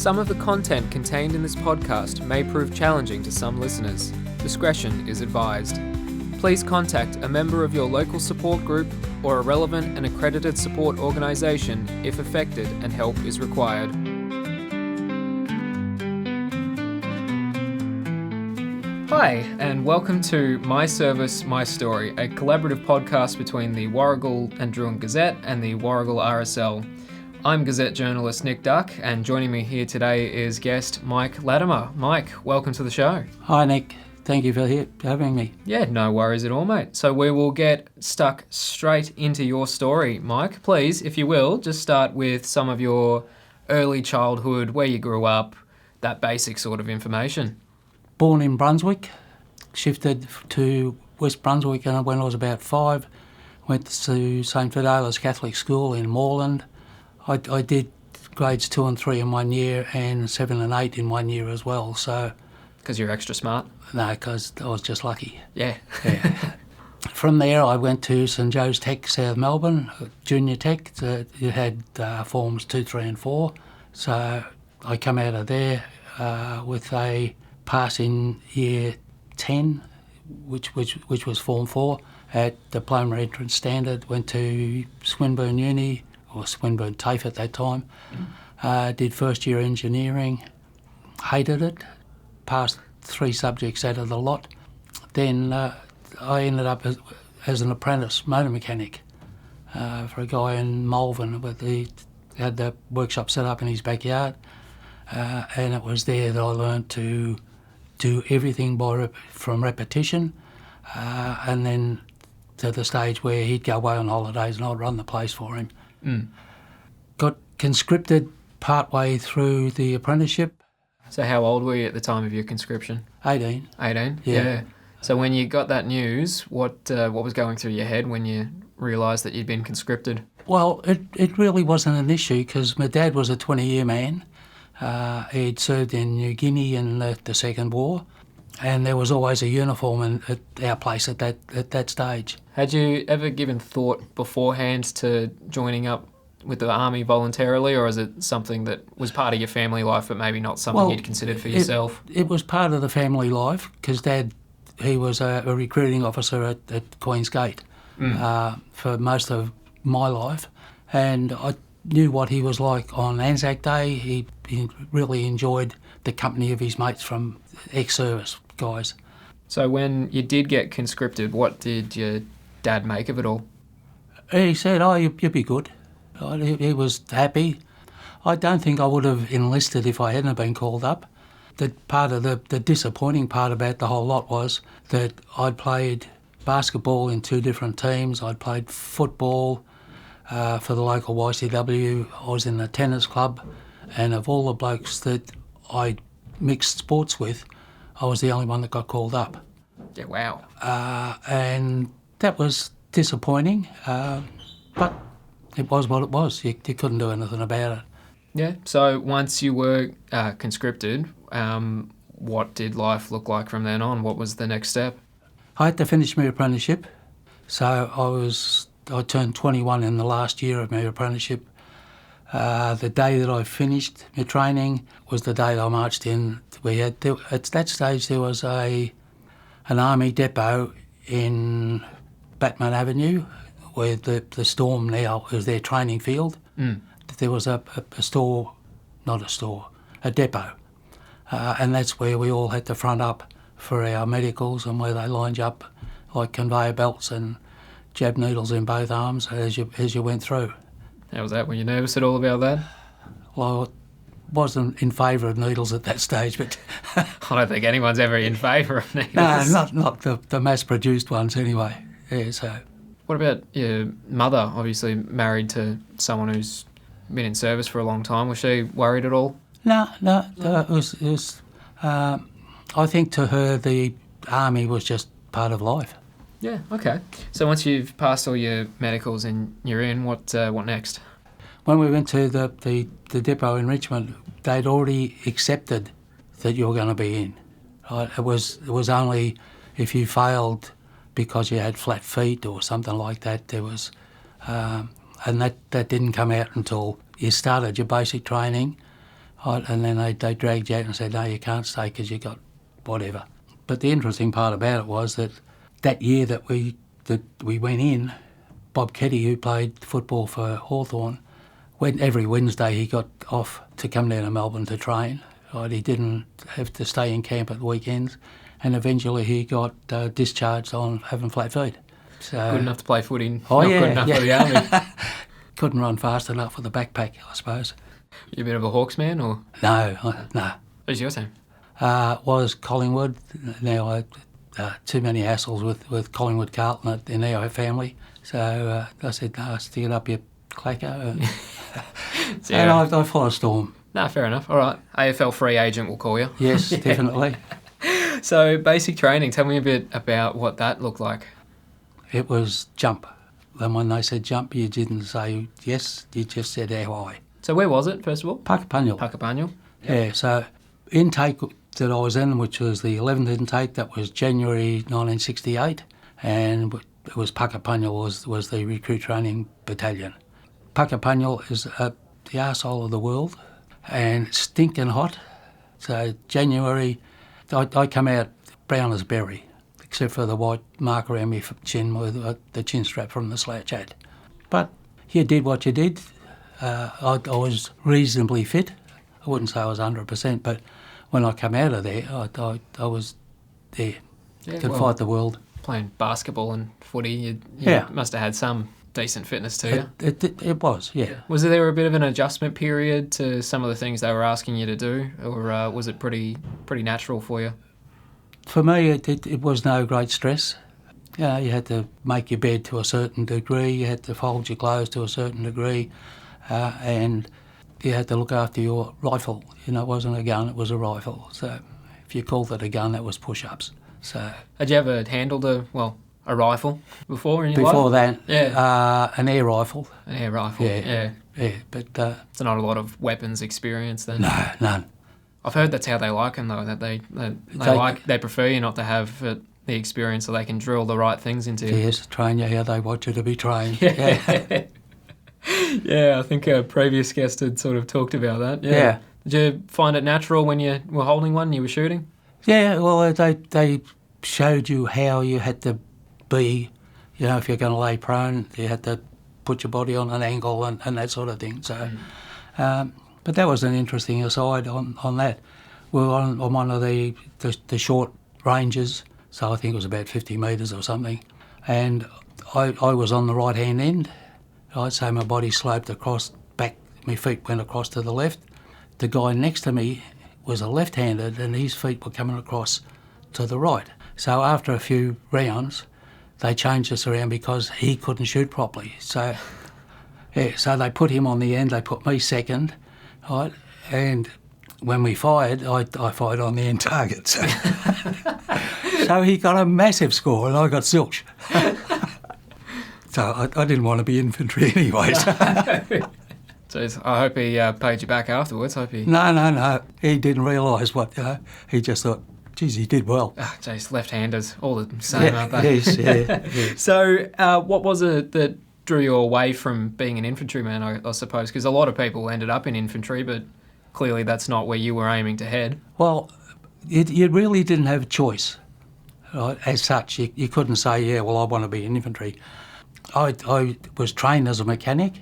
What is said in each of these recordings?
Some of the content contained in this podcast may prove challenging to some listeners. Discretion is advised. Please contact a member of your local support group or a relevant and accredited support organisation if affected and help is required. Hi, and welcome to My Serivce, My Story, a collaborative podcast between the Warragul and Drouin Gazette and the Warragul RSL. I'm Gazette journalist Nick Duck, and joining me here today is guest Mike Latimer. Mike, welcome to the show. Hi Nick, thank you for having me. Yeah, no worries at all, mate. So we will get stuck straight into your story. Mike, please, if you will, just start with some of your early childhood, where you grew up, that basic sort of information. Born in Brunswick, shifted to West Brunswick when I was about 5, went to St Fidela's Catholic School in Moreland. I did grades 2 and 3 in 1 year and 7 and 8 in 1 year as well. So, because you're extra smart? No, because I was just lucky. Yeah. From there I went to St Joe's Tech, South Melbourne, junior tech. It had forms 2, 3 and 4. So I come out of there with a pass in year 10, which was form 4 at Diploma Entrance Standard. Went to Swinburne Uni, or Swinburne TAFE at that time. Did first year engineering, hated it, passed 3 subjects out of the lot. Then I ended up as an apprentice motor mechanic for a guy in Malvern. He had the workshop set up in his backyard, and it was there that I learned to do everything from repetition, and then to the stage where he'd go away on holidays and I'd run the place for him. Got conscripted partway through the apprenticeship. So how old were you at the time of your conscription? 18. 18? Yeah. So when you got that news, what was going through your head when you realised that you'd been conscripted? Well, it really wasn't an issue because my dad was a 20-year man. He'd served in New Guinea in the Second War, and there was always a uniform at our place at that stage. Had you ever given thought beforehand to joining up with the army voluntarily, or is it something that was part of your family life but maybe not something you'd considered for yourself? It was part of the family life because Dad, he was a recruiting officer at Queen's Gate for most of my life, and I knew what he was like on Anzac Day. He really enjoyed the company of his mates from ex-service guys. So when you did get conscripted, what did your dad make of it all? He said, you'll be good. He was happy. I don't think I would have enlisted if I hadn't been called up. The disappointing part about the whole lot was that I'd played basketball in 2 different teams. I'd played football for the local YCW. I was in the tennis club, and of all the blokes that I mixed sports with, I was the only one that got called up. Yeah, wow. And that was disappointing, but it was what it was. You couldn't do anything about it. Yeah, so once you were conscripted, what did life look like from then on? What was the next step? I had to finish my apprenticeship, so I turned 21 in the last year of my apprenticeship. The day that I finished my training was the day that I marched in. At that stage there was an army depot in Batman Avenue where the Storm now is their training field. There was a depot, and that's where we all had to front up for our medicals and where they lined you up like conveyor belts and jab needles in both arms as you went through. How was that? Were you nervous at all about that? Well, I wasn't in favour of needles at that stage, but I don't think anyone's ever in favour of needles. No, not the mass-produced ones anyway. Yeah, so. What about your mother? Obviously married to someone who's been in service for a long time. Was she worried at all? No. It was. I think to her the army was just part of life. Yeah. Okay. So once you've passed all your medicals and you're in, what next? When we went to the depot in Richmond, they'd already accepted that you were going to be in. Right? It was only if you failed because you had flat feet or something like that. There was, and that didn't come out until you started your basic training. And then they dragged you out and said, no, you can't stay because you got whatever. But the interesting part about it was that year that we went in, Bob Ketty, who played football for Hawthorn, every Wednesday he got off to come down to Melbourne to train. Right? He didn't have to stay in camp at the weekends, and eventually he got discharged on having flat feet. So, Good enough to play footy, Oh, not yeah, good enough yeah. for the army. Couldn't run fast enough with the backpack, I suppose. You a bit of a Hawks man, or No. who's your team? Was Collingwood. Now I too many hassles with Collingwood Carlton in our family. So I said, no, stick it up, you clacker. So, And I followed Storm. No, fair enough. All right. AFL free agent will call you. Yes, definitely. So basic training, tell me a bit about what that looked like. It was jump. And when they said jump, you didn't say yes, you just said how high. So where was it, first of all? Puckapunyal. Puckapunyal. Yeah, so intake that I was in, which was the 11th intake, that was January 1968, and it was Puckapunyal was the recruit training battalion. Puckapunyal is the arsehole of the world and stinking hot. So January, I come out brown as berry, except for the white mark around my chin with the chin strap from the slouch hat. But you did what you did. I was reasonably fit. I wouldn't say I was 100%, but when I come out of there, I was there. Could fight the world. Playing basketball and footy, you Yeah. must have had some decent fitness to you. It was, yeah. Was there a bit of an adjustment period to some of the things they were asking you to do, or was it pretty natural for you? For me, it was no great stress. You know, you had to make your bed to a certain degree, you had to fold your clothes to a certain degree, and you had to look after your rifle. You know, it wasn't a gun, it was a rifle. So if you called it a gun, that was push-ups. So Had you ever handled a rifle before in your life? before that, Yeah. an air rifle. An air rifle, Yeah. Yeah, but So not a lot of weapons experience then? no, none. I've heard that's how they like them though, that they prefer you not to have the experience so they can drill the right things into you. Yes, train you how they want you to be trained. Yeah. Yeah, I think a previous guest had sort of talked about that. Yeah. Did you find it natural when you were holding one and you were shooting? Yeah, well, they showed you how you had to be. You know, if you're going to lay prone, you had to put your body on an angle and that sort of thing. So, but that was an interesting aside on that. We were on one of the short ranges, so I think it was about 50 metres or something, and I was on the right-hand end. I'd say my body sloped across back, my feet went across to the left. The guy next to me was a left-handed and his feet were coming across to the right. So after a few rounds, they changed us around because he couldn't shoot properly. So, yeah, so they put him on the end, they put me second, right? And when we fired, I fired on the end target. So, so he got a massive score and I got zilch. So I didn't want to be infantry anyways. Jeez, I hope he paid you back afterwards. Hope he... No. He didn't realise what, he just thought, geez, he did well. Ah, jeez, left-handers, all the same, aren't they? Yes, yeah. So what was it that drew you away from being an infantryman, I suppose? Because a lot of people ended up in infantry, but clearly that's not where you were aiming to head. Well, you really didn't have a choice, right? As such. You couldn't say, yeah, well, I want to be in infantry. I was trained as a mechanic.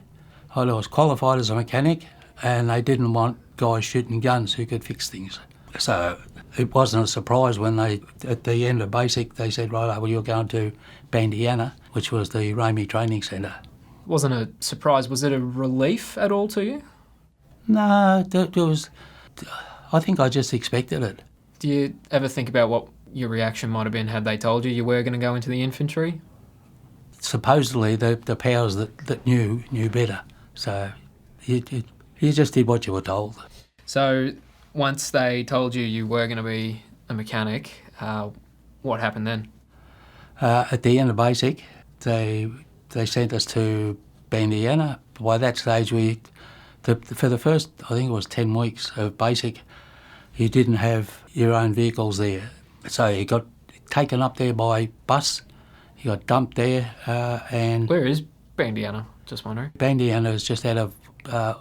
I was qualified as a mechanic, and they didn't want guys shooting guns who could fix things. So it wasn't a surprise when at the end of basic, they said, right, well, you're going to Bandiana, which was the Ramey Training Centre. Wasn't a surprise. Was it a relief at all to you? No, it was. I think I just expected it. Do you ever think about what your reaction might have been had they told you were going to go into the infantry? Supposedly, the powers that knew better. So you just did what you were told. So once they told you were going to be a mechanic, what happened then? At the end of basic, they sent us to Bandiana. By that stage, for the first, I think it was 10 weeks of basic, you didn't have your own vehicles there. So you got taken up there by bus, you got dumped there, and... Where is Bandiana? Just wondering. Bandiana is just out of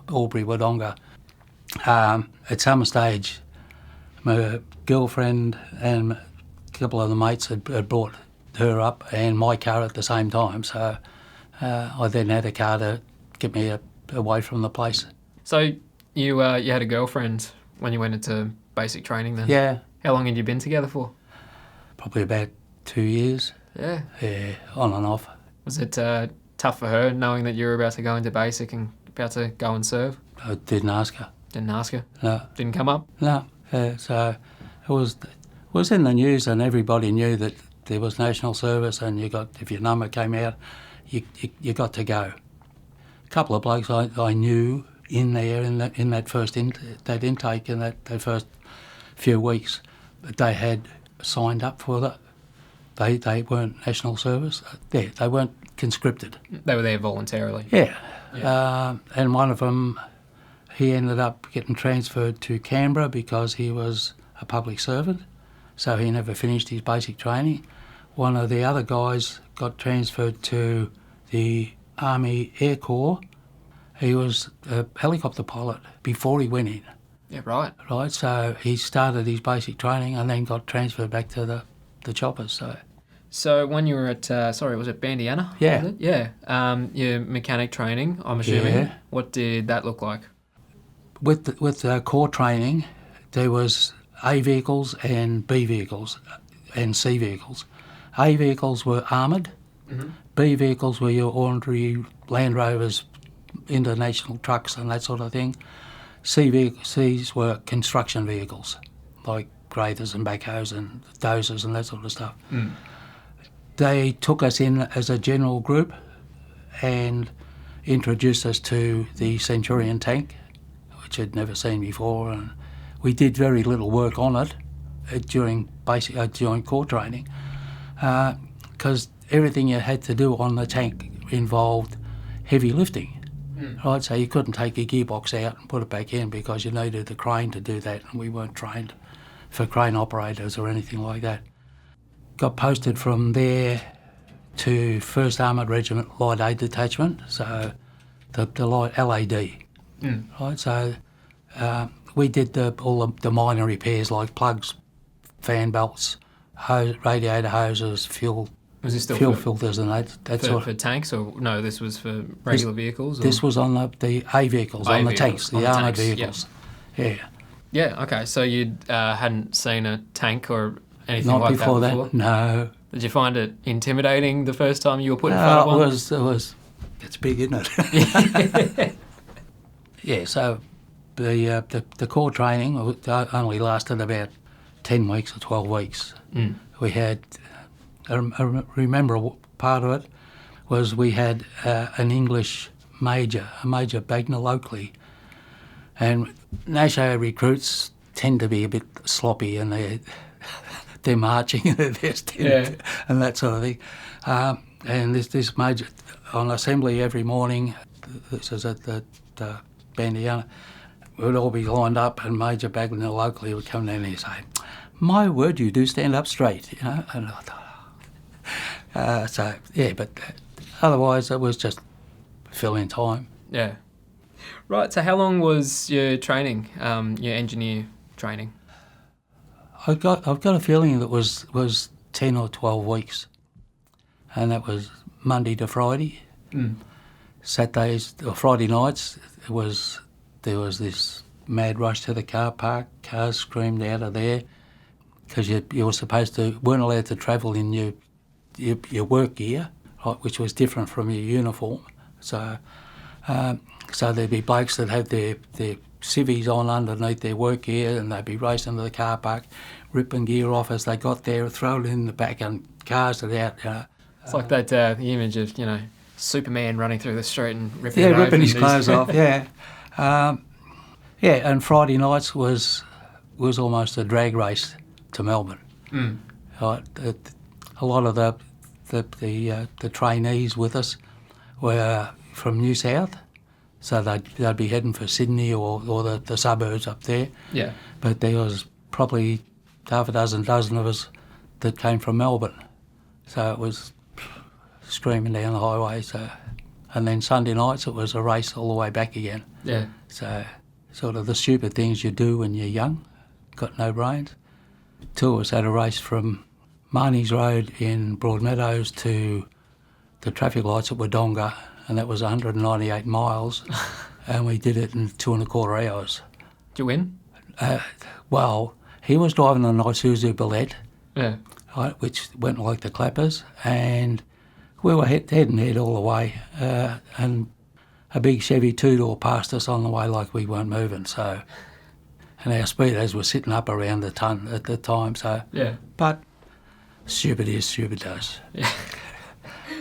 Albury, Wodonga. At some stage, my girlfriend and a couple of the mates had brought her up and my car at the same time, so I then had a car to get me away from the place. So you had a girlfriend when you went into basic training then? Yeah. How long had you been together for? Probably about 2 years. Yeah. Yeah, on and off. Was it tough for her knowing that you were about to go into basic and about to go and serve? I didn't ask her. Didn't ask her? No. Didn't come up? No. So it was in the news and everybody knew that there was national service and if your number came out, you got to go. A couple of blokes I knew in there in that first that intake in that first few weeks, they had signed up for that. They weren't national service. They weren't conscripted. They were there voluntarily. Yeah. Yeah. And one of them, he ended up getting transferred to Canberra because he was a public servant, so he never finished his basic training. One of the other guys got transferred to the Army Air Corps. He was a helicopter pilot before he went in. Yeah, right. Right, so he started his basic training and then got transferred back to the choppers. So when you were at, was it Bandiana? Yeah. Was it? Yeah. Your mechanic training, I'm assuming. Yeah. What did that look like? With the core training, there was A vehicles and B vehicles and C vehicles. A vehicles were armoured. Mm-hmm. B vehicles were your ordinary Land Rovers, international trucks and that sort of thing. Cs were construction vehicles, like graders and backhoes and dozers and that sort of stuff. Mm. They took us in as a general group and introduced us to the Centurion tank, which I'd never seen before, and we did very little work on it during core training, because everything you had to do on the tank involved heavy lifting. Right, so you couldn't take your gearbox out and put it back in because you needed a crane to do that, and we weren't trained for crane operators or anything like that. Got posted from there to 1st Armoured Regiment Light Aid Detachment, so the light LAD. Right, so we did all the minor repairs like plugs, fan belts, radiator hoses, fuel. Was this still fuel filters and that sort of... For tanks, or no, this was for regular vehicles? Or? This was on the A vehicles, on the tanks, the armoured vehicles. Yep. Yeah. Yeah, okay, so you hadn't seen a tank or anything Not like before that before? No. Did you find it intimidating the first time you were put in front of one? It was. It's big, isn't it? Yeah, so the core training only lasted about 10 weeks or 12 weeks. Mm. We had... I remember part of it was we had an English major, a Major Bagnall Oakley, and NATO recruits tend to be a bit sloppy and they're marching in their vest and that sort of thing. And this major on assembly every morning, this is at the Bandiana, we'd all be lined up and Major Bagnall Oakley would come down and say, "My word, you do stand up straight," you know. And I thought, but otherwise it was just filling time. Yeah. Right, so how long was your training, your engineer training? I've got a feeling that was 10 or 12 weeks, and that was Monday to Friday. Mm. Saturdays or Friday nights, there was this mad rush to the car park, cars screamed out of there, because you were weren't allowed to travel in your work gear, right, which was different from your uniform. So there'd be blokes that had their civvies on underneath their work gear, and they'd be racing to the car park, ripping gear off as they got there, throw it in the back, and cars it out. You know. It's like that the image of Superman running through the street and ripping his clothes off. Yeah, and Friday nights was almost a drag race to Melbourne. Mm. Right, a lot of the trainees with us were from New South, so they'd be heading for Sydney or the suburbs up there. Yeah. But there was probably half a dozen of us that came from Melbourne, so it was screaming down the highway. So, and then Sunday nights it was a race all the way back again. Yeah. So sort of the stupid things you do when you're young, got no brains. Two of us had a race from Marnie's Road in Broadmeadows to the traffic lights at Wodonga, and that was 198 miles, and we did it in 2.25 hours. Did you win? Well, he was driving an Isuzu Billette, Yeah. which went like the clappers, and we were head and head all the way, and a big Chevy two-door passed us on the way like we weren't moving, so... And our speedos were sitting up around the ton at the time, so... Yeah. But stupid is, stupid does. Yeah.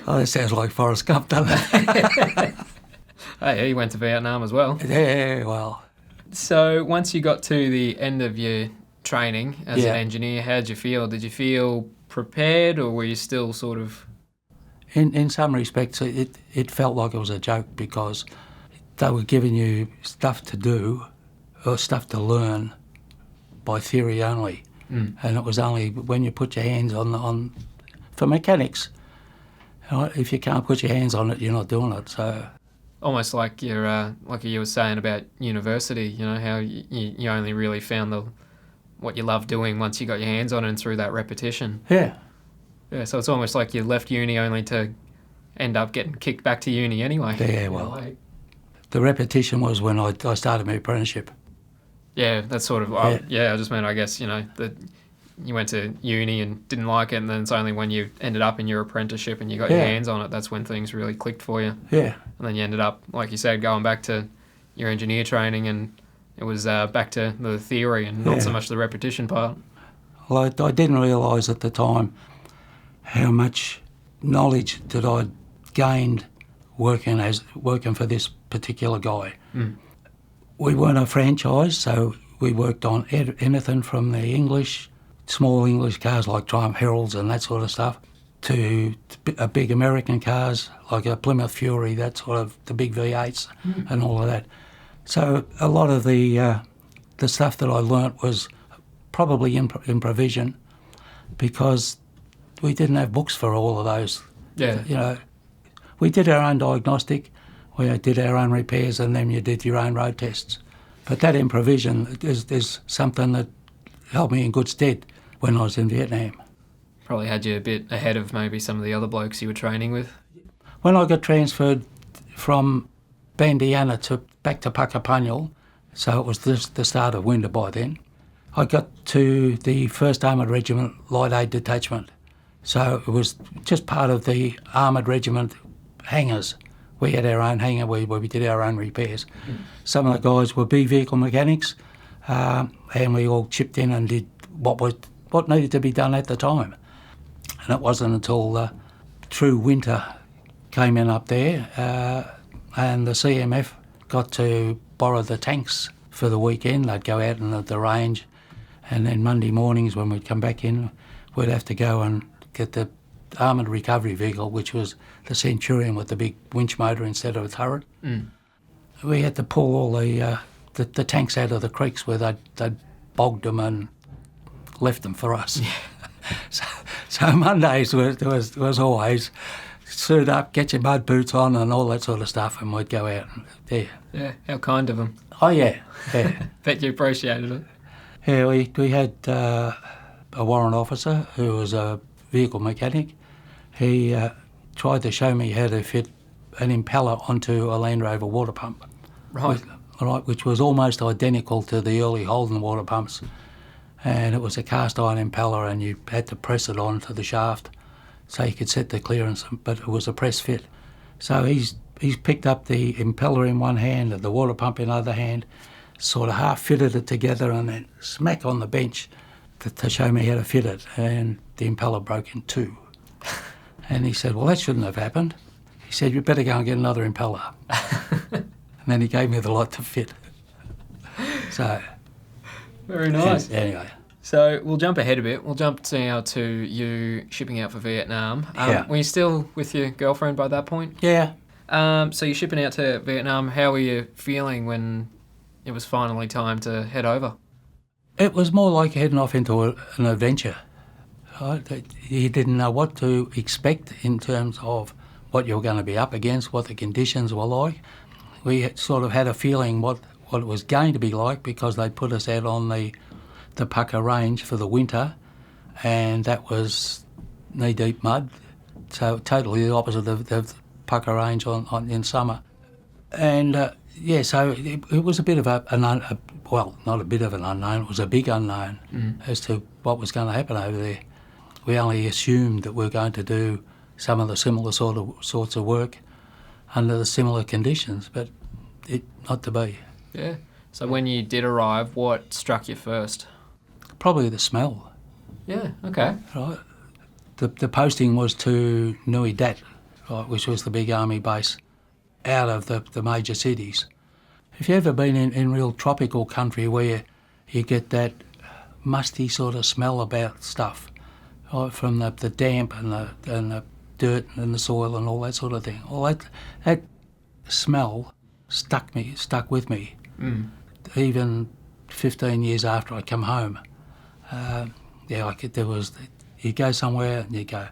Oh, that sounds like Forrest Gump, doesn't it? Hey, he went to Vietnam as well. Yeah, well... So once you got to the end of your training as Yeah. an engineer, how did you feel? Did you feel prepared, or were you still sort of... In some respects, it felt like it was a joke because they were giving you stuff to do or stuff to learn by theory only. And it was only when you put your hands on for mechanics, right? If you can't put your hands on it, you're not doing it. So Almost like you're, like you were saying about university, you know, how you only really found what you love doing once you got your hands on it and through that repetition. yeah, Yeah, so it's almost like you left uni only to end up getting kicked back to uni anyway. Yeah, well, the repetition was when I started my apprenticeship. Yeah, that's sort of... I just meant, I guess, you know, that you went to uni and didn't like it, and then it's only when you ended up in your apprenticeship and you got your hands on it, that's when things really clicked for you. Yeah. And then you ended up, like you said, going back to your engineer training, and it was back to the theory and not so much the repetition part. Well, I didn't realise at the time how much knowledge that I'd gained working for this particular guy. We weren't a franchise, so we worked on anything from the small English cars like Triumph Heralds and that sort of stuff, to big American cars like a Plymouth Fury, that sort of the big V8s and all of that. So a lot of the stuff that I learnt was probably improvisation, because we didn't have books for all of those. Yeah. You know, we did our own diagnostic, we did our own repairs, and then you did your own road tests. But that improvisation is something that held me in good stead when I was in Vietnam. Probably had you a bit ahead of maybe some of the other blokes you were training with. When I got transferred from Bandiana back to Puckapunyal, so it was the start of winter by then, I got to the 1st Armoured Regiment Light Aid Detachment. So it was just part of the Armoured Regiment hangars. We had our own hangar where we did our own repairs. Some of the guys were B vehicle mechanics, and we all chipped in and did what needed to be done at the time. And it wasn't until the true winter came in up there, and the CMF got to borrow the tanks for the weekend. They'd go out in the range, and then Monday mornings when we'd come back in, we'd have to go and get the armoured recovery vehicle, which was the Centurion with the big winch motor instead of a turret. We had to pull all the tanks out of the creeks where they'd bogged them and left them for us. So Mondays was always suit up, get your mud boots on and all that sort of stuff, and we'd go out. Yeah, how kind of them. Oh yeah. Bet you appreciated it. Yeah, we had a warrant officer who was a vehicle mechanic. He tried to show me how to fit an impeller onto a Land Rover water pump. Right. Which was almost identical to the early Holden water pumps. And it was a cast iron impeller, and you had to press it onto the shaft so you could set the clearance, but it was a press fit. So he's picked up the impeller in one hand and the water pump in the other hand, sort of half fitted it together, and then smack on the bench to show me how to fit it, and the impeller broke in two. And he said, well, that shouldn't have happened. He said, you better go and get another impeller. And then he gave me the lot to fit. So... Very nice. Anyway. So we'll jump ahead a bit. We'll jump now to you shipping out for Vietnam. Were you still with your girlfriend by that point? Yeah. So you're shipping out to Vietnam. How were you feeling when it was finally time to head over? It was more like heading off into an adventure. You didn't know what to expect in terms of what you were going to be up against, what the conditions were like. We sort of had a feeling what what it was going to be like, because they put us out on the Pucker Range for the winter, and that was knee-deep mud, so totally the opposite of the Pucker Range in summer. And so it was a bit of not a bit of an unknown, it was a big unknown as to what was going to happen over there. We only assumed that we were going to do some of the similar sorts of work under the similar conditions, but not to be. Yeah. So when you did arrive, what struck you first? Probably the smell. Yeah, okay. Right. The posting was to Nui Dat, right, which was the big army base out of the major cities. If you've ever been in real tropical country where you get that musty sort of smell about stuff, right, from the damp and the dirt and the soil and all that sort of thing, well, that smell stuck with me, even 15 years after I come home. You go somewhere and you go,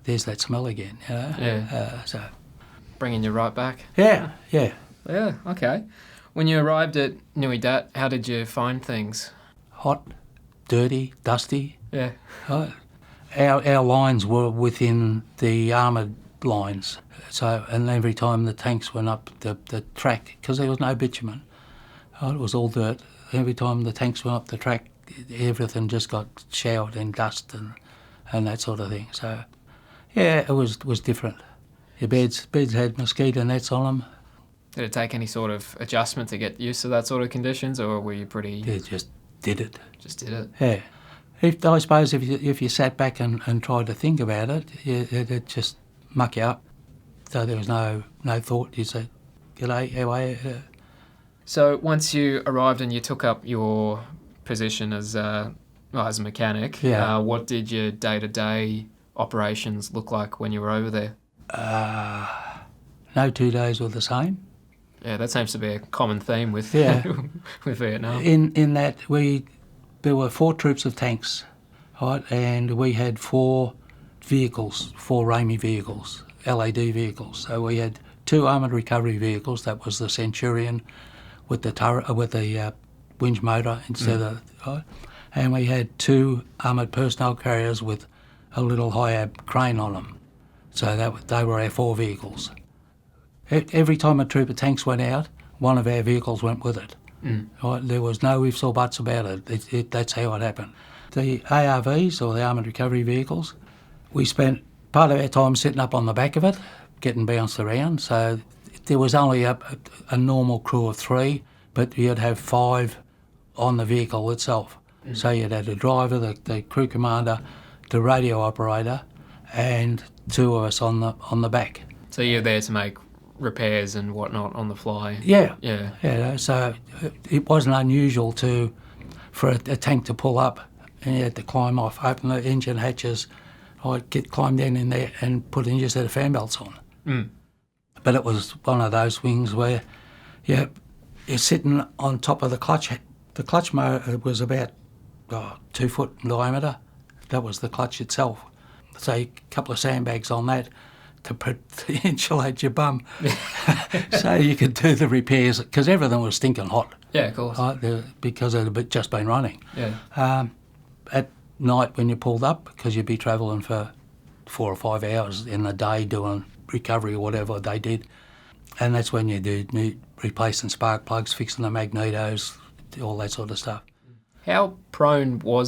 there's that smell again, you know? Yeah. So bringing you right back. Yeah. Yeah, okay. When you arrived at Nui Dat, how did you find things? Hot, dirty, dusty. Yeah. Our lines were within the armoured lines, and every time the tanks went up the track, because there was no bitumen, it was all dirt. Every time the tanks went up the track, everything just got showered in dust and that sort of thing. So, yeah, it was different. Your beds had mosquito nets on them. Did it take any sort of adjustment to get used to that sort of conditions, or were you pretty... You just did it. Just did it? Yeah. I suppose if you sat back and tried to think about it, it'd just muck you up. So there was no thought. You said, "G'day, how are you?" So once you arrived and you took up your position as a mechanic, what did your day-to-day operations look like when you were over there? No 2 days were the same. Yeah, that seems to be a common theme with with Vietnam. In that there were 4 troops of tanks, right, and we had 4 vehicles, 4 RAMI vehicles, LAD vehicles. So we had 2 armoured recovery vehicles. That was the Centurion with the turret, with the winch motor instead of, right? And we had 2 armoured personnel carriers with a little high-ab crane on them. So they were our 4 vehicles. Every time a troop of tanks went out, one of our vehicles went with it. Right? There was no ifs or buts about it. That's how it happened. The ARVs, or the Armoured Recovery Vehicles, we spent part of our time sitting up on the back of it, getting bounced around. So there was only a normal crew of 3, but you'd have 5 on the vehicle itself. So you'd have the driver, the crew commander, the radio operator, and 2 of us on the back. So you're there to make repairs and whatnot on the fly? Yeah. So it wasn't unusual for a tank to pull up and you had to climb off, open the engine hatches, climb down in there and put in just set of fan belts on. But it was one of those things where you're sitting on top of the clutch. The clutch motor was about 2 foot in diameter. That was the clutch itself. So a couple of sandbags on that to insulate your bum, so you could do the repairs, because everything was stinking hot. Yeah, of course. Right, because it had just been running. Yeah. At night when you pulled up, because you'd be travelling for 4 or 5 hours in the day doing recovery or whatever they did, and that's when you do replacing spark plugs, fixing the magnetos, all that sort of stuff. How prone or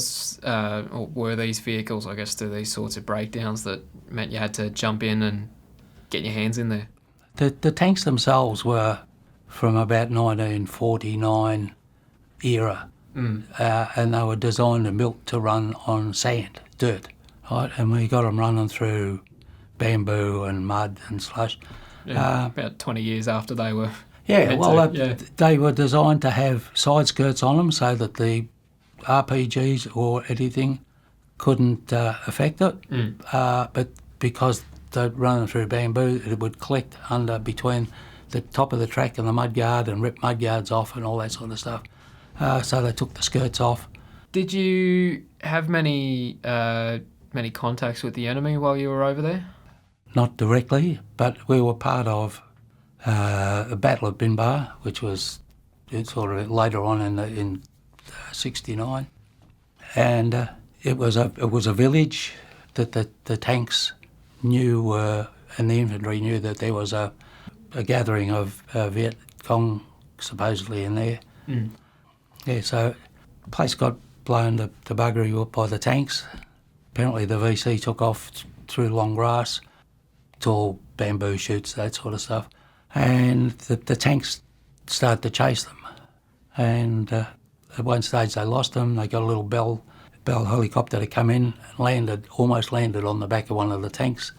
were these vehicles, I guess, to these sorts of breakdowns that meant you had to jump in and get your hands in there? The tanks themselves were from about 1949 era, and they were designed and built to run on sand, dirt, right? And we got them running through bamboo and mud and slush. Yeah, about 20 years after they were... They were designed to have side skirts on them so that the RPGs or anything couldn't affect it, but because they're running through bamboo, it would collect under between the top of the track and the mudguard and rip mudguards off and all that sort of stuff. So they took the skirts off. Did you have many contacts with the enemy while you were over there? Not directly, but we were part of the Battle of Binbar, which was sort of later on in '69, and it was a village that the tanks knew, and the infantry knew that there was a gathering of Viet Cong supposedly in there. Mm. Yeah, so the place got blown to buggery up by the tanks. Apparently the VC took off through long grass, tall bamboo shoots, that sort of stuff, and the tanks started to chase them. And at one stage they lost them. They got a little Bell helicopter to come in and almost landed on the back of one of the tanks.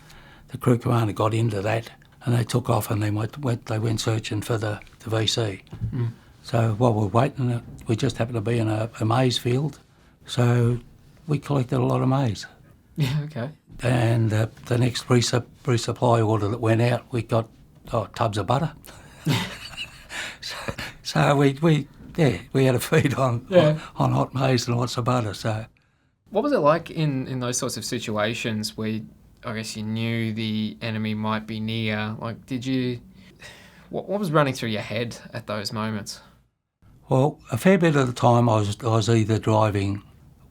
The crew commander got into that and they took off, and they went searching for the VC. Mm. So while we were waiting, we just happened to be in a maize field, so we collected a lot of maize. Yeah, okay. And the next resupply order that went out, we got tubs of butter. so we had a feed on hot maize and lots of butter. So, what was it like in those sorts of situations where I guess you knew the enemy might be near? Like, what was running through your head at those moments? Well, a fair bit of the time I was either driving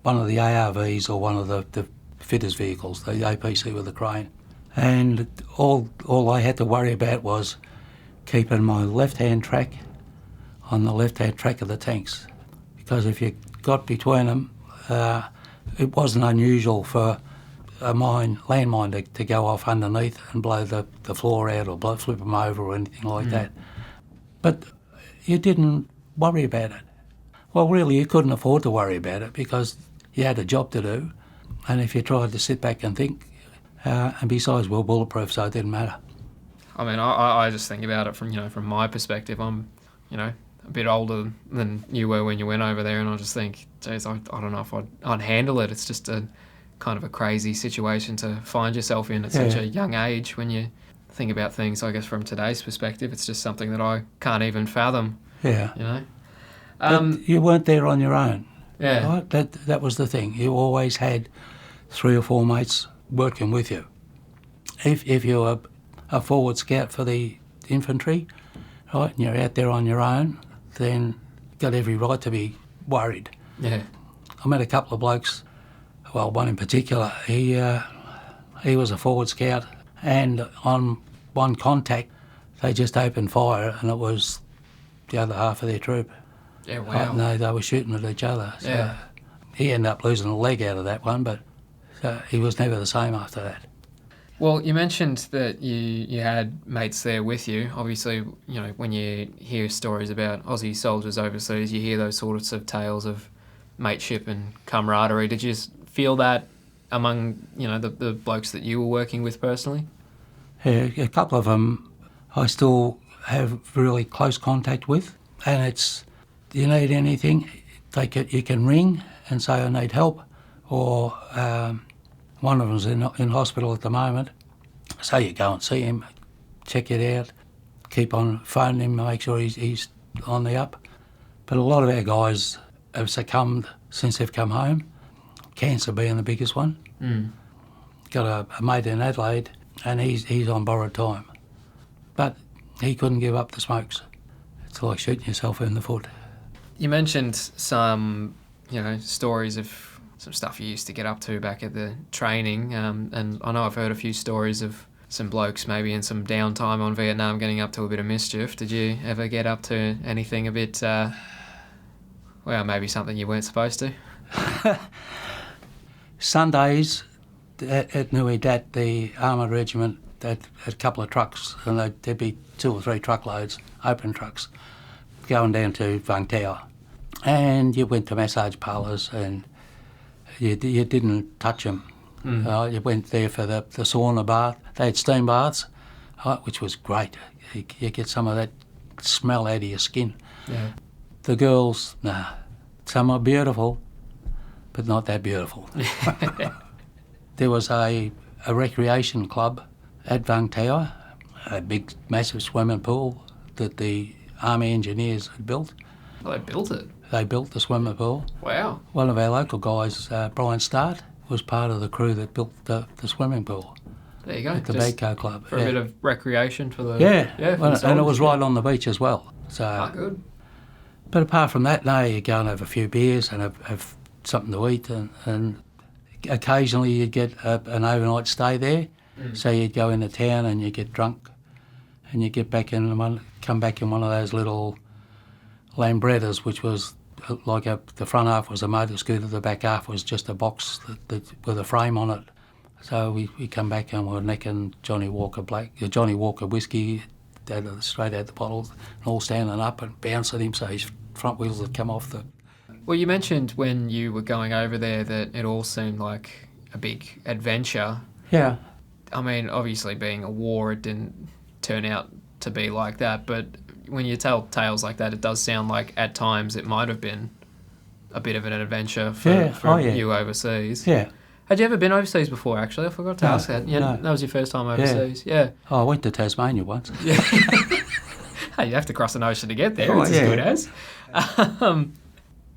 one of the ARVs or one of the fitters' vehicles, the APC with the crane, and all I had to worry about was keeping my left-hand track on the left-hand track of the tanks, because if you got between them, it wasn't unusual for a landmine to go off underneath and blow the floor out or flip them over or anything like that. But you didn't worry about it. Well, really, you couldn't afford to worry about it because you had a job to do, and if you tried to sit back and think, and besides, we're bulletproof, so it didn't matter. I mean, I just think about it from my perspective. I'm, a bit older than you were when you went over there, and I just think, geez, I don't know if I'd handle it. It's just a kind of a crazy situation to find yourself in at such a young age. When you think about things, I guess from today's perspective, it's just something that I can't even fathom. Yeah. But you weren't there on your own. Yeah. Right? That was the thing. You always had 3 or 4 mates working with you. If you were a forward scout for the infantry, right, and you're out there on your own, then you've got every right to be worried. Yeah. I met a couple of blokes, well, one in particular, he was a forward scout, and on one contact, they just opened fire, and it was the other half of their troop. Yeah, wow. No, they were shooting at each other. So Yeah. he ended up losing a leg out of that one, but he was never the same after that. Well, you mentioned that you had mates there with you. Obviously, when you hear stories about Aussie soldiers overseas, you hear those sorts of tales of mateship and camaraderie. Did you feel that among, the blokes that you were working with personally? Yeah, a couple of them I still have really close contact with, and it's, you need anything, you can ring and say I need help, or one of them's in hospital at the moment, so you go and see him, check it out, keep on phoning him, make sure he's on the up. But a lot of our guys have succumbed since they've come home, cancer being the biggest one. Got a mate in Adelaide, and he's on borrowed time. But he couldn't give up the smokes. It's like shooting yourself in the foot. You mentioned some, stories of some stuff you used to get up to back at the training, and I know I've heard a few stories of some blokes maybe in some downtime on Vietnam getting up to a bit of mischief. Did you ever get up to anything a bit, maybe something you weren't supposed to? Sundays at Nui Dat, the armoured regiment, had a couple of trucks, and there'd be 2 or 3 truckloads, open trucks, going down to Vang Tau. And you went to massage parlours, and you didn't touch them. You went there for the sauna bath. They had steam baths, which was great. You get some of that smell out of your skin. Yeah. The girls, some are beautiful, but not that beautiful. There was a recreation club at Vang Tau, a big, massive swimming pool that the Army engineers had built. Well, they built it? They built the swimming pool. Wow. One of our local guys, Brian Start, was part of the crew that built the swimming pool. There you go. At the Badco Club. For a bit of recreation for the... Yeah, for the and it was soldiers, right on the beach as well. So, good. But apart from that, no, you go and have a few beers and have something to eat, and occasionally you'd get an overnight stay there. So you'd go into town and you get drunk, and you get back come back in one of those little Lambrettas, which was like the front half was a motor scooter, the back half was just a box with a frame on it. So we come back and we're necking Johnny Walker whiskey straight out the bottles, and all standing up and bouncing him so his front wheels would come off the... Well, you mentioned when you were going over there that it all seemed like a big adventure. Yeah. I mean, obviously being a war, it didn't turn out to be like that, but when you tell tales like that, it does sound like at times it might have been a bit of an adventure for you overseas. Yeah. Had you ever been overseas before, actually? I forgot to ask that. Yeah, no. That was your first time overseas? Yeah. Oh, I went to Tasmania once. Yeah. Hey, you have to cross an ocean to get there. Oh, it's as good as.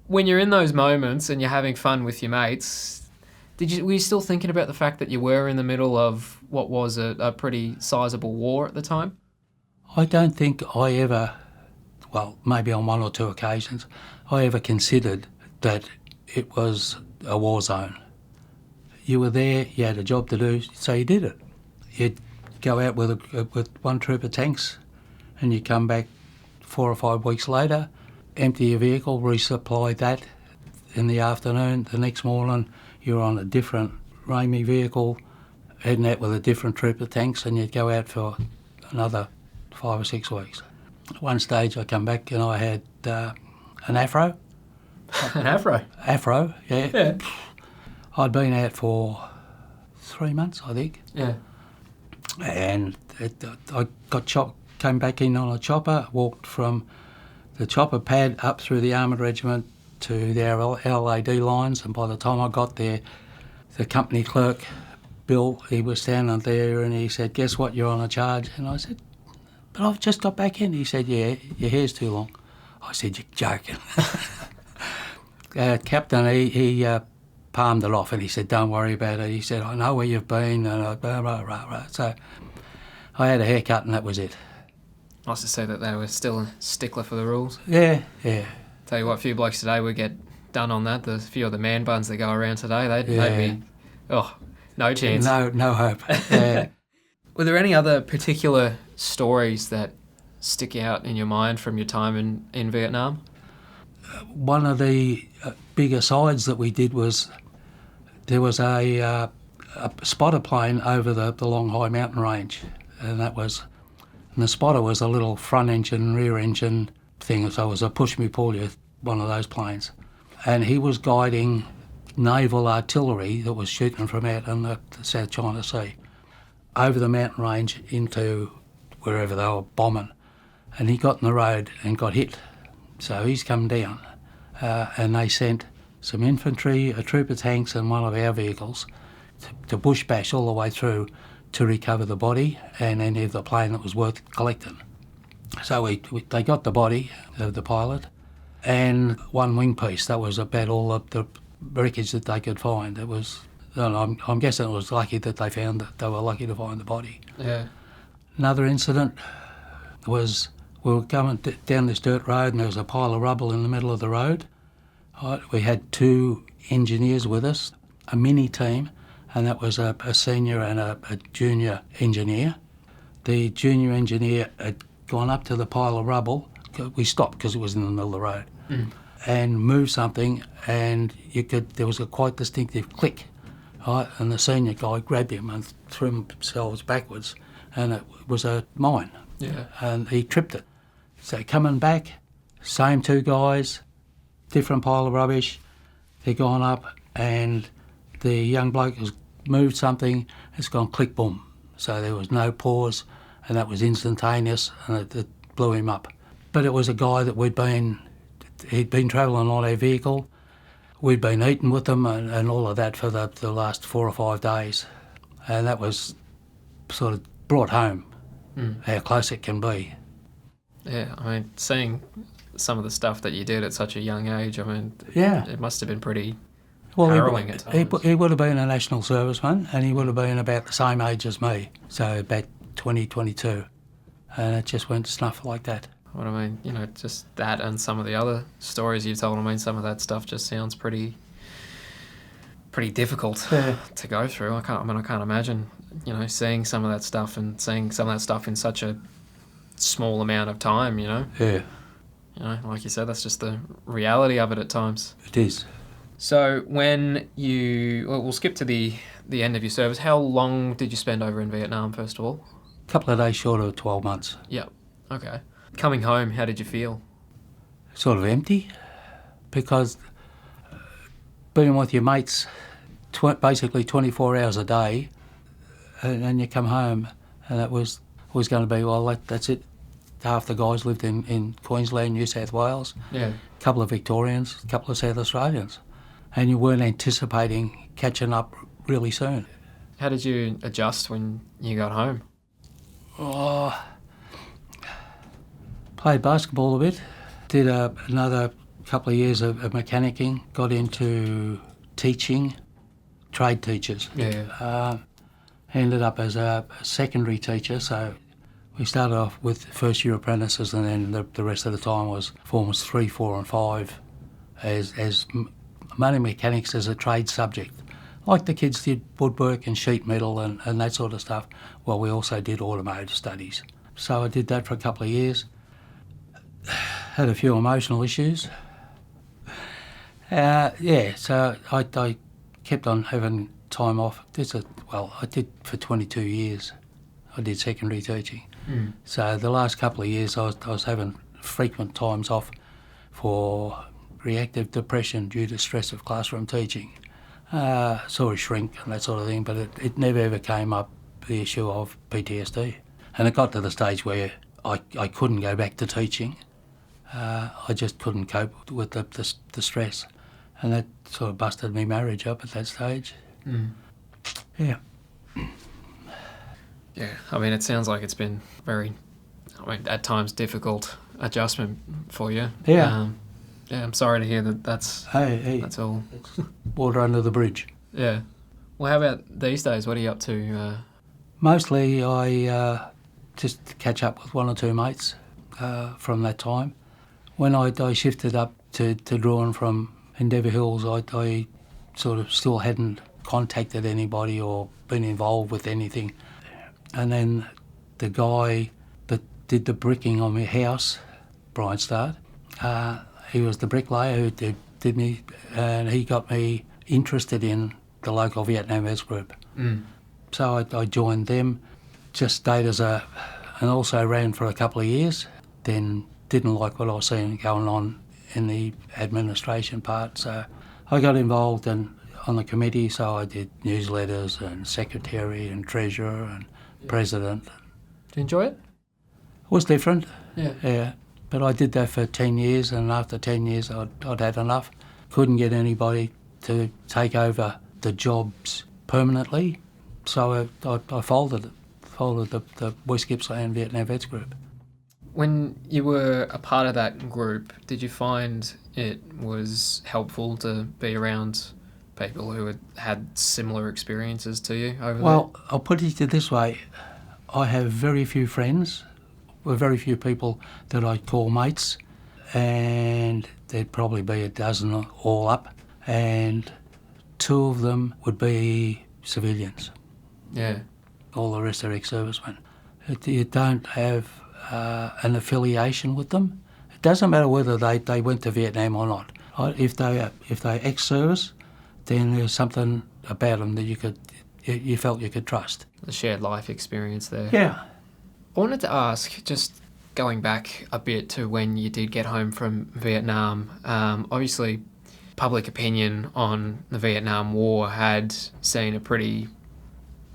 When you're in those moments and you're having fun with your mates, were you still thinking about the fact that you were in the middle of what was a pretty sizable war at the time? I don't think I ever, well, maybe on one or two occasions, I ever considered that it was a war zone. You were there, you had a job to do, so you did it. You'd go out with one troop of tanks and you come back 4 or 5 weeks later, empty your vehicle, resupply that in the afternoon. The next morning you're on a different Ramey vehicle, heading out with a different troop of tanks, and you'd go out for another 5 or 6 weeks. At one stage I come back and I had an afro. An afro? Afro, yeah. I'd been out for 3 months, I think. Yeah. And I came back in on a chopper, walked from the chopper pad up through the armoured regiment to their LAD lines, and by the time I got there, the company clerk, Bill, he was standing there and he said, "Guess what, you're on a charge." And I said, "But I've just got back in." He said, "Yeah, your hair's too long." I said, "You're joking." Captain, he palmed it off and he said, "Don't worry about it." He said, "I know where you've been," and blah, blah, blah, blah. So I had a haircut and that was it. Nice to see that they were still a stickler for the rules. Yeah. Tell you what, a few blokes today would get done on that. The few of the man buns that go around today, they'd be, no chance. No hope. Yeah. Were there any other particular stories that stick out in your mind from your time in Vietnam? One of the big asides that we did was there was a spotter plane over the Long High Mountain Range, and the spotter was a little front engine, rear engine thing, so it was a push-me-pull-you, one of those planes. And he was guiding naval artillery that was shooting from out in the South China Sea over the mountain range into wherever they were bombing. And he got in the road and got hit. So he's come down, and they sent some infantry, a troop of tanks and one of our vehicles to bush bash all the way through to recover the body and any of the plane that was worth collecting. So they got the body of the pilot and one wing piece. That was about all of the wreckage that they could find. It was, I'm guessing it was lucky that they were lucky to find the body. Yeah. Another incident was we were coming down this dirt road and there was a pile of rubble in the middle of the road. We had 2 engineers with us, a mini team, and that was a senior and a junior engineer. The junior engineer had gone up to the pile of rubble. We stopped because it was in the middle of the road, and moved something, and there was a quite distinctive click, right? And the senior guy grabbed him and threw themselves backwards, and it was a mine. Yeah. And he tripped it. So coming back, same 2 guys, different pile of rubbish. They're gone up, and the young bloke has moved something. It's gone click, boom. So there was no pause, and that was instantaneous, and it blew him up. But it was a guy that he'd been travelling on our vehicle. We'd been eating with them and all of that for the last 4 or 5 days. And that was sort of brought home how close it can be. Yeah, I mean, seeing some of the stuff that you did at such a young age, I mean, it must have been pretty harrowing at times. He would have been a national serviceman, and he would have been about the same age as me, so about 20, 22. And it just went snuff like that. what I mean, just that and some of the other stories you've told. I mean, some of that stuff just sounds pretty difficult to go through. I can't imagine, seeing some of that stuff and seeing some of that stuff in such a small amount of time, Yeah. Like you said, that's just the reality of it at times. It is. So when we'll skip to the end of your service. How long did you spend over in Vietnam, first of all? A couple of days short of 12 months. Yep. Okay. Coming home, how did you feel? Sort of empty, because being with your mates basically 24 hours a day, and then you come home and it was going to be, well, that's it. Half the guys lived in Queensland, New South Wales, Yeah. a couple of Victorians, a couple of South Australians, and you weren't anticipating catching up really soon. How did you adjust when you got home? Played basketball a bit, did another couple of years of mechanicking, got into teaching, trade teachers. Yeah. Ended up as a secondary teacher, so we started off with first year apprentices, and then the rest of the time was forms 3, 4 and 5 as mainly mechanics as a trade subject. Like the kids did woodwork and sheet metal and that sort of stuff. Well, we also did automotive studies. So I did that for a couple of years. Had a few emotional issues. So I kept on having time off. I did for 22 years. I did secondary teaching. So the last couple of years I was having frequent times off for reactive depression due to stress of classroom teaching. Saw a shrink and that sort of thing, but it never ever came up, the issue of PTSD. And it got to the stage where I couldn't go back to teaching. I just couldn't cope with the stress. And that sort of busted my marriage up at that stage. Yeah. Yeah, I mean, it sounds like it's been at times difficult adjustment for you. Yeah. I'm sorry to hear that's all. Water under the bridge. Yeah. Well, how about these days? What are you up to? Mostly I just catch up with one or two mates from that time. When I shifted up to Drouin from Endeavour Hills, I sort of still hadn't contacted anybody or been involved with anything. And then the guy that did the bricking on my house, Brian Start, he was the bricklayer who did me, and he got me interested in the local Vietnamese group. So I joined them, just stayed and also ran for a couple of years, then didn't like what I was seeing going on in the administration part, so I got involved on the committee, so I did newsletters and secretary and treasurer and president. Do you enjoy it? It was different. Yeah. But I did that for 10 years, and after 10 years I'd had enough. Couldn't get anybody to take over the jobs permanently, so I folded the West Gippsland Vietnam Vets group. When you were a part of that group, did you find it was helpful to be around people who had similar experiences to you over there? Well, I'll put it this way. I have very few friends, with very few people that I call mates, and there'd probably be a dozen all up, and 2 of them would be civilians. Yeah. All the rest are ex-servicemen. You don't have an affiliation with them. It doesn't matter whether they went to Vietnam or not. If they ex-service, then there's something about them that you felt you could trust. The shared life experience there. Yeah. I wanted to ask, just going back a bit to when you did get home from Vietnam, obviously public opinion on the Vietnam War had seen a pretty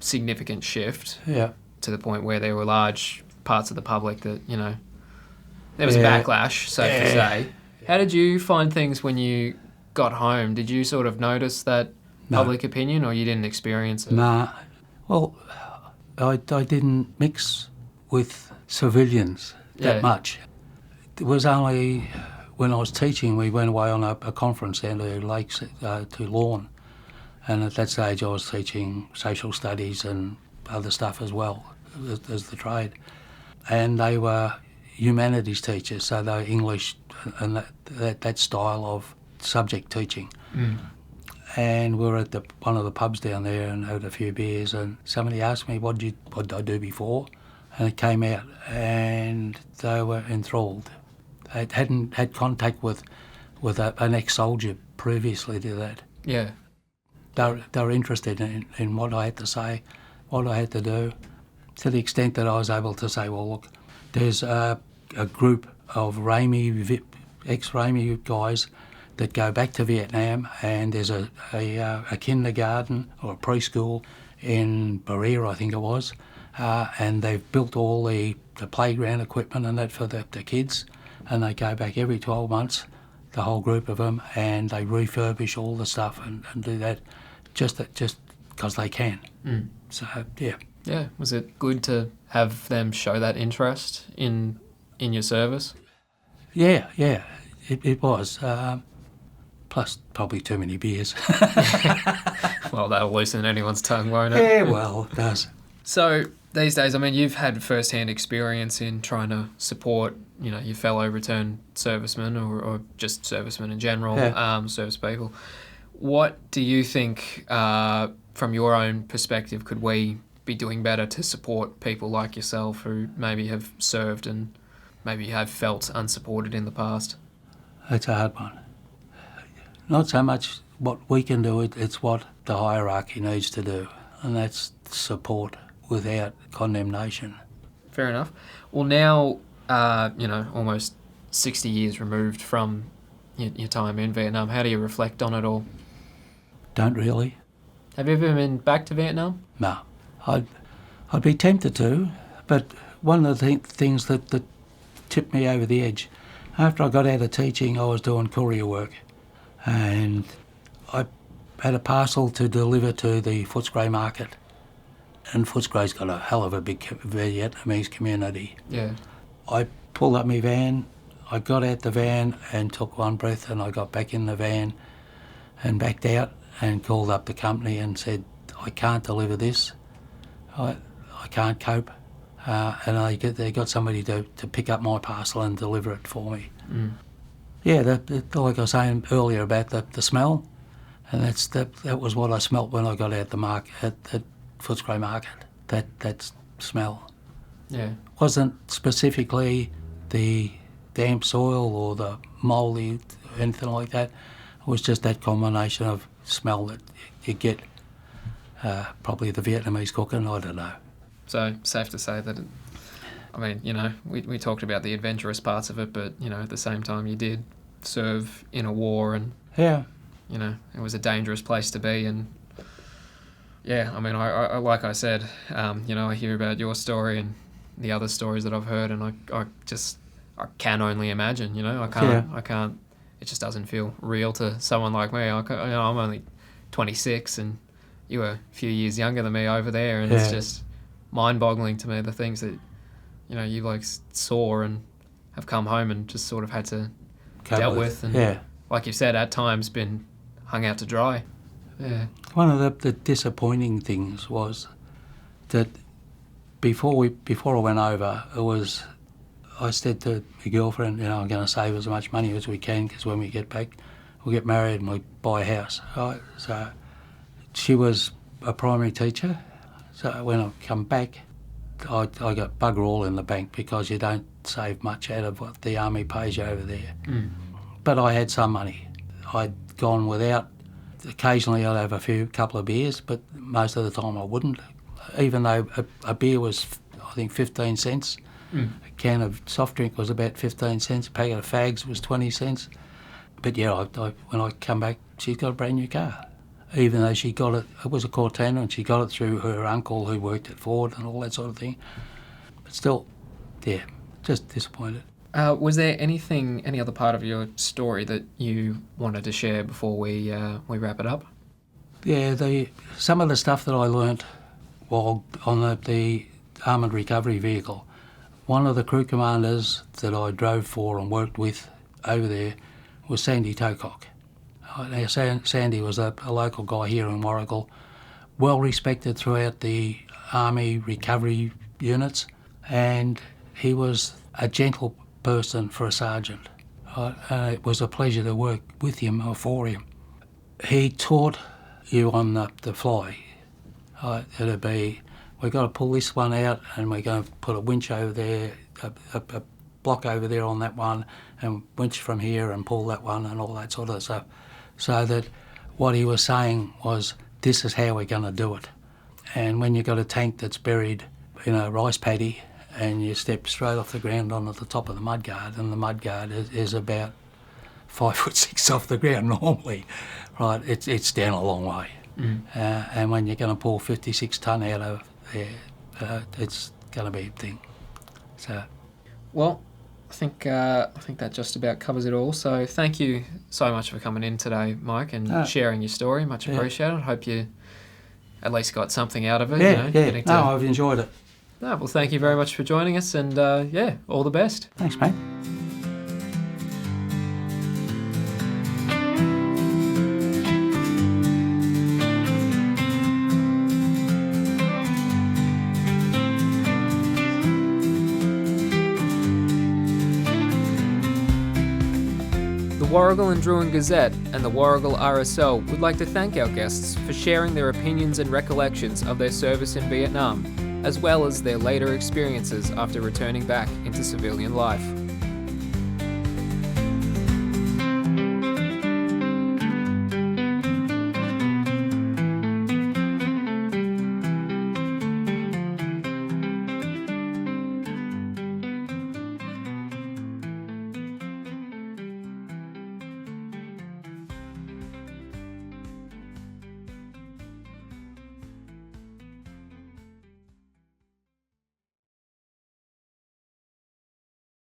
significant shift. Yeah. To the point where there were large parts of the public that, there was a backlash, safe to say. How did you find things when you got home? Did you sort of notice that public opinion, or you didn't experience it? Nah. Well, I didn't mix with civilians that much. It was only when I was teaching, we went away on a conference down to Lakes, to Lawn, and at that stage I was teaching social studies and other stuff as well as the trade. And they were humanities teachers, so they were English and that style of subject teaching. And we were at one of the pubs down there and had a few beers, and somebody asked me, what did I do before? And it came out, and they were enthralled. They hadn't had contact with an ex-soldier previously to that. Yeah. They were interested in what I had to say, what I had to do, to the extent that I was able to say, well, look, there's a group of ex-Ramie guys that go back to Vietnam, and there's a kindergarten or a preschool in Berea, I think it was, and they've built all the playground equipment and that for the kids, and they go back every 12 months, the whole group of them, and they refurbish all the stuff and do that just because they can. So, yeah. Yeah. Was it good to have them show that interest in your service? Yeah, it was. Plus, probably too many beers. Well, that'll loosen anyone's tongue, won't it? Yeah, well, it does. So these days, I mean, you've had first-hand experience in trying to support, your fellow returned servicemen or just servicemen in general, service people. What do you think, from your own perspective, could we be doing better to support people like yourself who maybe have served and maybe have felt unsupported in the past? It's a hard one. Not so much what we can do, it's what the hierarchy needs to do, and that's support without condemnation. Fair enough. Well, now, almost 60 years removed from your time in Vietnam, how do you reflect on it all? Don't really. Have you ever been back to Vietnam? No. I'd be tempted to, but one of the things that tipped me over the edge, after I got out of teaching, I was doing courier work, and I had a parcel to deliver to the Footscray market, and Footscray's got a hell of a big Vietnamese community. Yeah. I pulled up my van, I got out the van and took one breath, and I got back in the van and backed out and called up the company and said, I can't deliver this, I can't cope, and they got somebody to pick up my parcel and deliver it for me. Yeah, like I was saying earlier about the smell, and that was what I smelt when I got out the market at Footscray Market. That smell. Yeah. Wasn't specifically the damp soil or the mouldy or anything like that. It was just that combination of smell that you get. Probably the Vietnamese cooking, I don't know. So safe to say that. We talked about the adventurous parts of it, but, at the same time you did serve in a war and, yeah, it was a dangerous place to be. And, yeah, I like I said, I hear about your story and the other stories that I've heard, and I can only imagine, I can't, it just doesn't feel real to someone like me. I'm only 26 and you were a few years younger than me over there, and it's just mind-boggling to me, the things that you saw and have come home and just sort of had to dealt with, and like you said, at times been hung out to dry. Yeah. One of the disappointing things was that before I went over, I said to my girlfriend, I'm going to save as much money as we can, because when we get back, we'll get married and we'll buy a house. Right? So she was a primary teacher, so when I come back, I got bugger all in the bank, because you don't save much out of what the army pays you over there. But I had some money. I'd gone without. Occasionally I'd have a couple of beers, but most of the time I wouldn't. Even though a beer was, I think, 15 cents. A can of soft drink was about 15 cents. A packet of fags was 20 cents. But yeah, when I come back, she's got a brand new car. Even though she got it was a Cortina, and she got it through her uncle who worked at Ford and all that sort of thing. But still, yeah, just disappointed. Was there any other part of your story that you wanted to share before we wrap it up? Yeah, some of the stuff that I learnt while on the armoured recovery vehicle. One of the crew commanders that I drove for and worked with over there was Sandy Tocock. Now, Sandy was a local guy here in Warragul, well respected throughout the army recovery units, and he was a gentle person for a sergeant. It was a pleasure to work with him or for him. He taught you on the fly. It'd be, we've got to pull this one out and we're going to put a winch over there, a block over there on that one, and winch from here and pull that one and all that sort of stuff. So that what he was saying was, this is how we're going to do it. And when you've got a tank that's buried in a rice paddy and you step straight off the ground onto the top of the mudguard, and the mudguard is about 5'6" off the ground normally, right? It's down a long way. And when you're going to pull 56 tonne out of there, it's going to be a thing. So, well, I think that just about covers it all. So thank you so much for coming in today, Mike, and sharing your story. Much appreciated. Hope you at least got something out of it. I've enjoyed it. No, well, thank you very much for joining us, and all the best. Thanks, mate. The Warragul and Drouin Gazette and the Warragul RSL would like to thank our guests for sharing their opinions and recollections of their service in Vietnam, as well as their later experiences after returning back into civilian life.